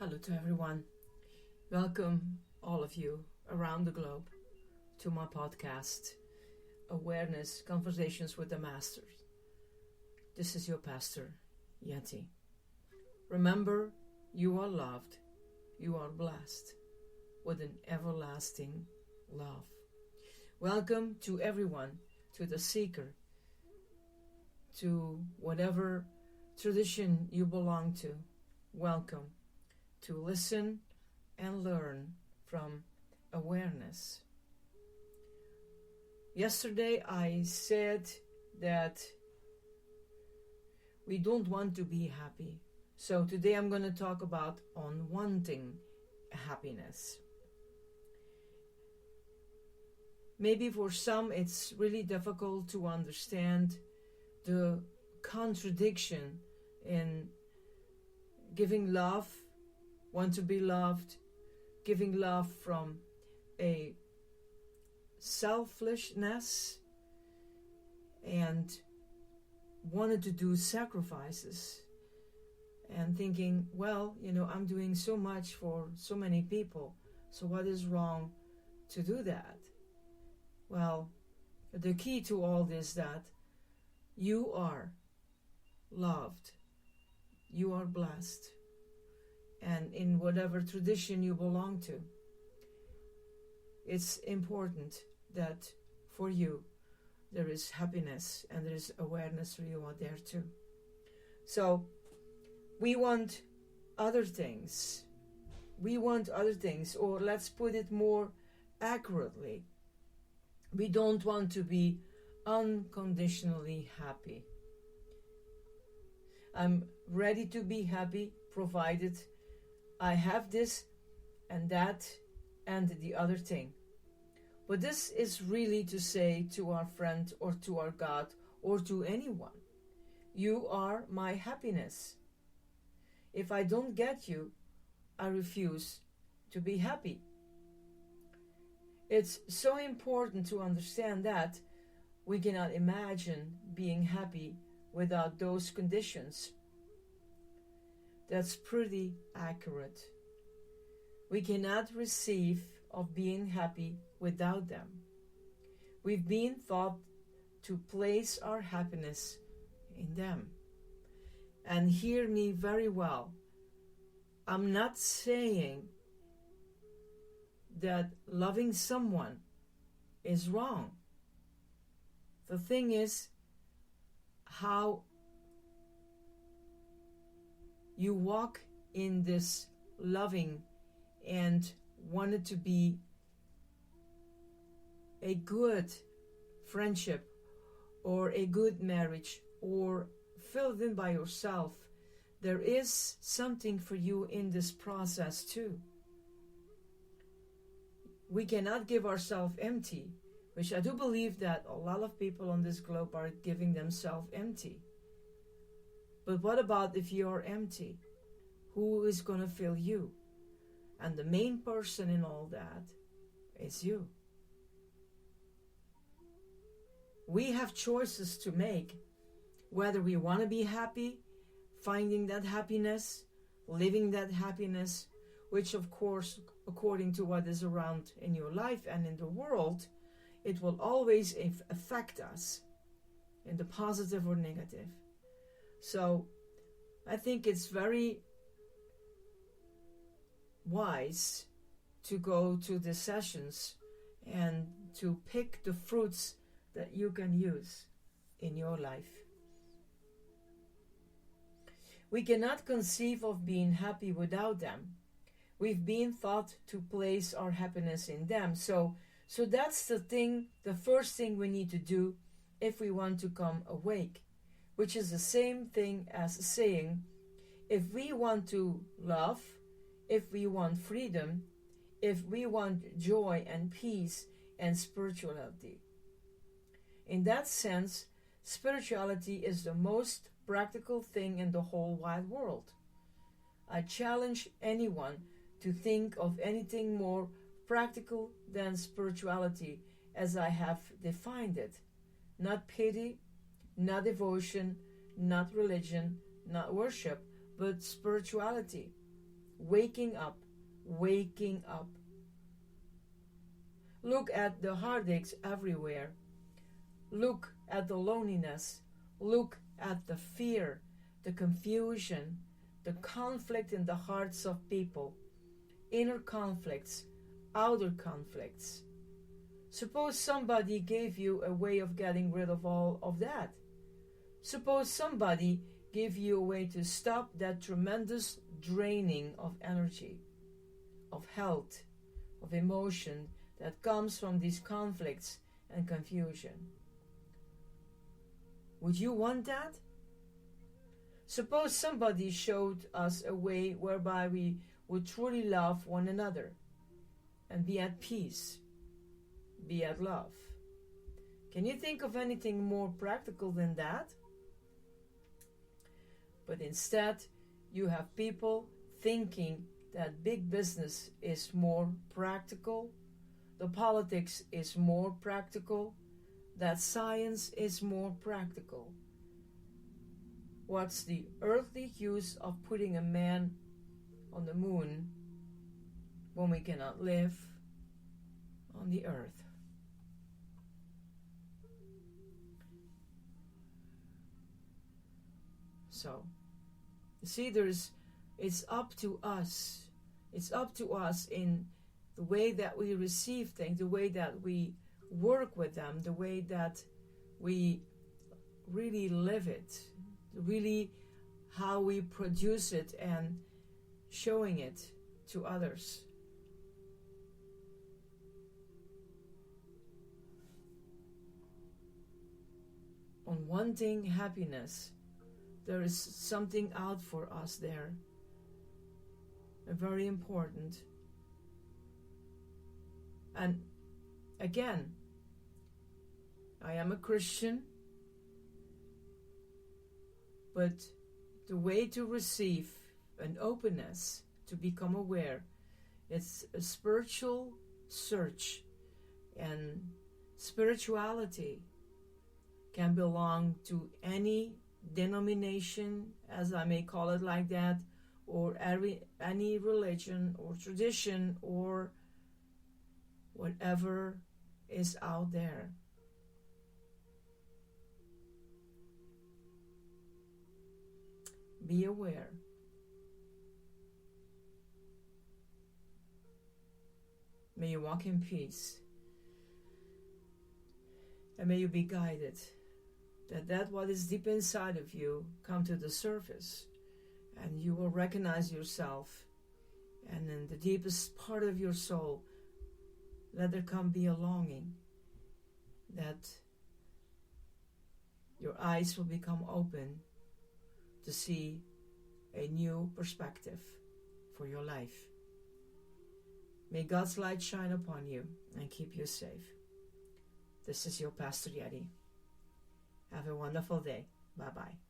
Hello to everyone. Welcome, all of you around the globe, to my podcast, Awareness Conversations with the Masters. This is your pastor, Yeti. Remember, you are loved, you are blessed with an everlasting love. Welcome to everyone, to the seeker, to whatever tradition you belong to. Welcome to listen and learn from awareness. Yesterday I said that we don't want to be happy. So today I'm going to talk about on wanting happiness. Maybe for some it's really difficult to understand the contradiction in giving love, want to be loved, giving love from a selfishness, and wanted to do sacrifices and thinking, well, I'm doing so much for so many people, so what is wrong to do that? Well, the key to all this is that you are loved, you are blessed, and in whatever tradition you belong to, it's important that for you there is happiness and there is awareness for you out there too. So we want other things. Or let's put it more accurately. We don't want to be unconditionally happy. I'm ready to be happy provided I have this and that and the other thing. But this is really to say to our friend or to our God or to anyone, you are my happiness. If I don't get you, I refuse to be happy. It's so important to understand that we cannot imagine being happy without those conditions. That's pretty accurate. We cannot receive of being happy without them. We've been taught to place our happiness in them. And hear me very well. I'm not saying that loving someone is wrong. The thing is how you walk in this loving and want it to be a good friendship or a good marriage or filled in by yourself. There is something for you in this process too. We cannot give ourselves empty, which I do believe that a lot of people on this globe are giving themselves empty. But what about if you're empty? Who is going to fill you? And the main person in all that is you. We have choices to make, whether we want to be happy, finding that happiness, living that happiness, which of course, according to what is around in your life and in the world, it will always affect us in the positive or negative. So I think it's very wise to go to the sessions and to pick the fruits that you can use in your life. We cannot conceive of being happy without them. We've been taught to place our happiness in them. So that's the first thing we need to do if we want to come awake, which is the same thing as saying, if we want to love, if we want freedom, if we want joy and peace and spirituality. In that sense, spirituality is the most practical thing in the whole wide world. I challenge anyone to think of anything more practical than spirituality as I have defined it. Not pity, not devotion, not religion, not worship, but spirituality. Waking up. Waking up. Look at the heartaches everywhere. Look at the loneliness. Look at the fear, the confusion, the conflict in the hearts of people. Inner conflicts, outer conflicts. Suppose somebody gave you a way of getting rid of all of that. Suppose somebody gave you a way to stop that tremendous draining of energy, of health, of emotion that comes from these conflicts and confusion. Would you want that? Suppose somebody showed us a way whereby we would truly love one another and be at peace, be at love. Can you think of anything more practical than that? But instead, you have people thinking that big business is more practical, the politics is more practical, that science is more practical. What's the earthly use of putting a man on the moon when we cannot live on the earth? So, you see, it's up to us. It's up to us in the way that we receive things, the way that we work with them, the way that we really live it, really how we produce it and showing it to others. On wanting happiness, there is something out for us there, very important. And again, I am a Christian, but the way to receive an openness, to become aware, it's a spiritual search, and spirituality can belong to any denomination, as I may call it like that, or any religion or tradition or whatever is out there. Be aware. May you walk in peace. And may you be guided. That what is deep inside of you come to the surface. And you will recognize yourself. And in the deepest part of your soul, let there come be a longing that your eyes will become open to see a new perspective for your life. May God's light shine upon you and keep you safe. This is your Pastor Yeti. Have a wonderful day. Bye-bye.